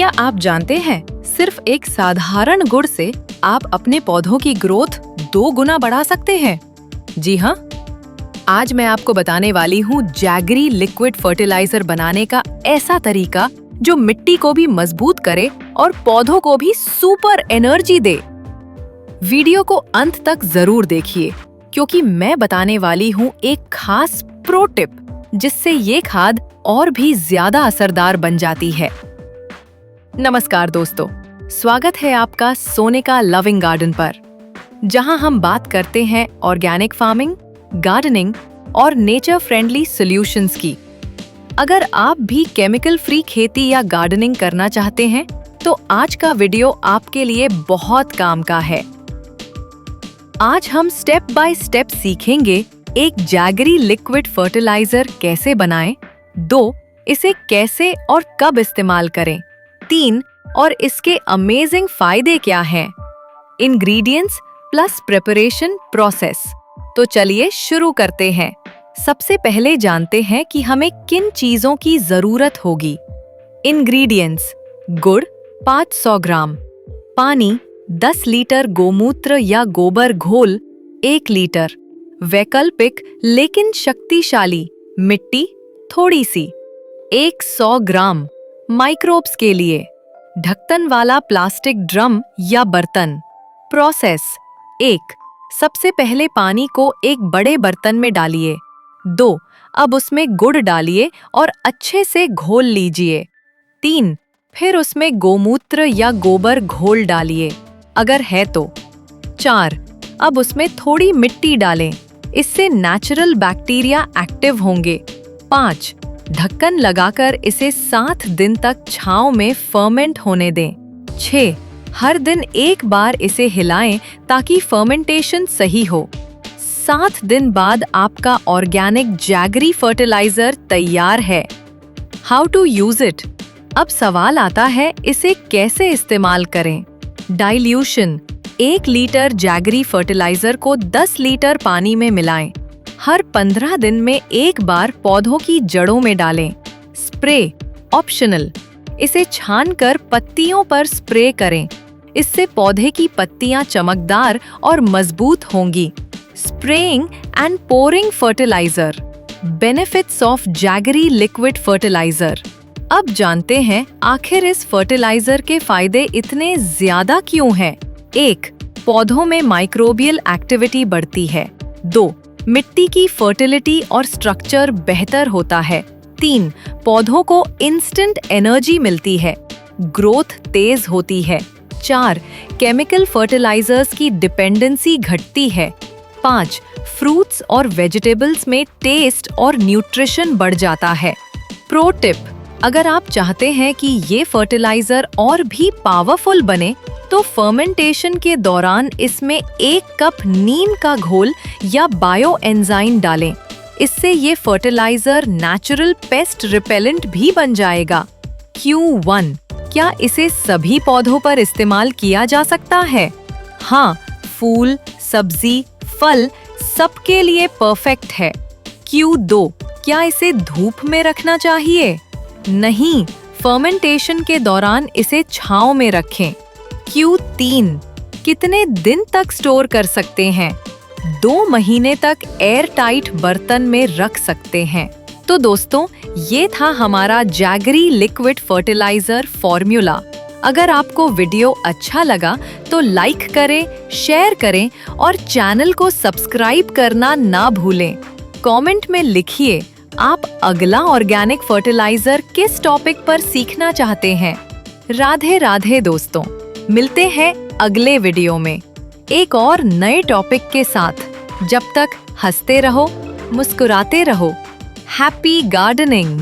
क्या आप जानते हैं, सिर्फ एक साधारण गुड़ से आप अपने पौधों की ग्रोथ 2 गुना बढ़ा सकते हैं? जी हाँ, आज मैं आपको बताने वाली हूँ जैगरी लिक्विड फर्टिलाइजर बनाने का ऐसा तरीका जो मिट्टी को भी मजबूत करे और पौधों को भी सुपर एनर्जी दे। वीडियो को अंत तक जरूर देखिए, क्योंकि मैं बताने वाली हूँ एक खास प्रो टिप जिससे ये खाद और भी ज्यादा असरदार बन जाती है। नमस्कार दोस्तों, स्वागत है आपका सोनिका लविंग गार्डन पर, जहां हम बात करते हैं ऑर्गेनिक फार्मिंग, गार्डनिंग और नेचर फ्रेंडली सॉल्यूशंस की। अगर आप भी केमिकल फ्री खेती या गार्डनिंग करना चाहते हैं तो आज का वीडियो आपके लिए बहुत काम का है। आज हम स्टेप बाय स्टेप सीखेंगे एक जैगरी लिक्विड फर्टिलाइजर कैसे बनाएं, 2 इसे कैसे और कब इस्तेमाल करें, 3 और इसके अमेजिंग फायदे क्या हैं, इंग्रेडिएंट्स प्लस प्रिपरेशन प्रोसेस। तो चलिए शुरू करते हैं। सबसे पहले जानते हैं कि हमें किन चीजों की जरूरत होगी। इंग्रेडिएंट्स: गुड़ 500 ग्राम, पानी 10 लीटर, गोमूत्र या गोबर घोल 1 लीटर, वैकल्पिक लेकिन शक्तिशाली मिट्टी थोड़ी सी, 100 ग्राम माइक्रोब्स के लिए, ढक्कन वाला प्लास्टिक ड्रम या बर्तन। प्रोसेस: 1. सबसे पहले पानी को एक बड़े बर्तन में डालिए। 2. अब उसमें गुड़ डालिए और अच्छे से घोल लीजिए। 3. फिर उसमें गोमूत्र या गोबर घोल डालिए अगर है तो। 4. अब उसमें थोड़ी मिट्टी डालें, इससे नेचुरल बैक्टीरिया एक्टिव होंगे। 5. ढक्कन लगाकर इसे 7 दिन तक छांव में फर्मेंट होने दें। 6. हर दिन एक बार इसे हिलाएं ताकि फर्मेंटेशन सही हो। 7 दिन बाद आपका ऑर्गेनिक जैगरी फर्टिलाइजर तैयार है। How to use it? अब सवाल आता है, इसे कैसे इस्तेमाल करें? डाइल्यूशन: 1 लीटर जैगरी फर्टिलाइजर को 10 लीटर पानी में मिलाएं। हर 15 दिन में एक बार पौधों की जड़ों में डालें। स्प्रे ऑप्शनल: इसे छानकर पत्तियों पर स्प्रे करें, इससे पौधे की पत्तियां चमकदार और मजबूत होंगी। Spraying and pouring fertilizer. Benefits of jaggery liquid fertilizer. अब जानते हैं आखिर इस फर्टिलाइजर के फायदे इतने ज्यादा क्यों हैं। 1. पौधों में माइक्रोबियल एक्टिविटी बढ़ती है। 2. मिट्टी की फर्टिलिटी और स्ट्रक्चर बेहतर होता है। 3. पौधों को इंस्टेंट एनर्जी मिलती है, ग्रोथ तेज होती है। 4. केमिकल फर्टिलाइजर्स की डिपेंडेंसी घटती है। 5. फ्रूट्स और वेजिटेबल्स में टेस्ट और न्यूट्रिशन बढ़ जाता है। प्रो टिप: अगर आप चाहते हैं कि ये फर्टिलाइजर और भी पावरफुल बने तो फर्मेंटेशन के दौरान इसमें 1 कप नीम का घोल या बायो एंजाइम डालें, इससे ये फर्टिलाइजर नेचुरल पेस्ट रिपेलेंट भी बन जाएगा। Q1: क्या इसे सभी पौधों पर इस्तेमाल किया जा सकता है? हाँ, फूल, सब्जी, फल सबके लिए परफेक्ट है। Q2: क्या इसे धूप में रखना चाहिए? नहीं, फर्मेंटेशन के दौरान इसे छांव में रखें। Q3: कितने दिन तक स्टोर कर सकते हैं? 2 महीने तक एयर टाइट बर्तन में रख सकते हैं। तो दोस्तों, ये था हमारा जैगरी लिक्विड फर्टिलाइजर फॉर्मूला। अगर आपको वीडियो अच्छा लगा तो लाइक करें, शेयर करें और चैनल को सब्सक्राइब करना ना भूलें। कमेंट में लिखिए आप अगला ऑर्गेनिक फर्टिलाइजर किस टॉपिक पर सीखना चाहते हैं। राधे राधे दोस्तों, मिलते हैं अगले वीडियो में एक और नए टॉपिक के साथ। जब तक हंसते रहो, मुस्कुराते रहो। Happy gardening.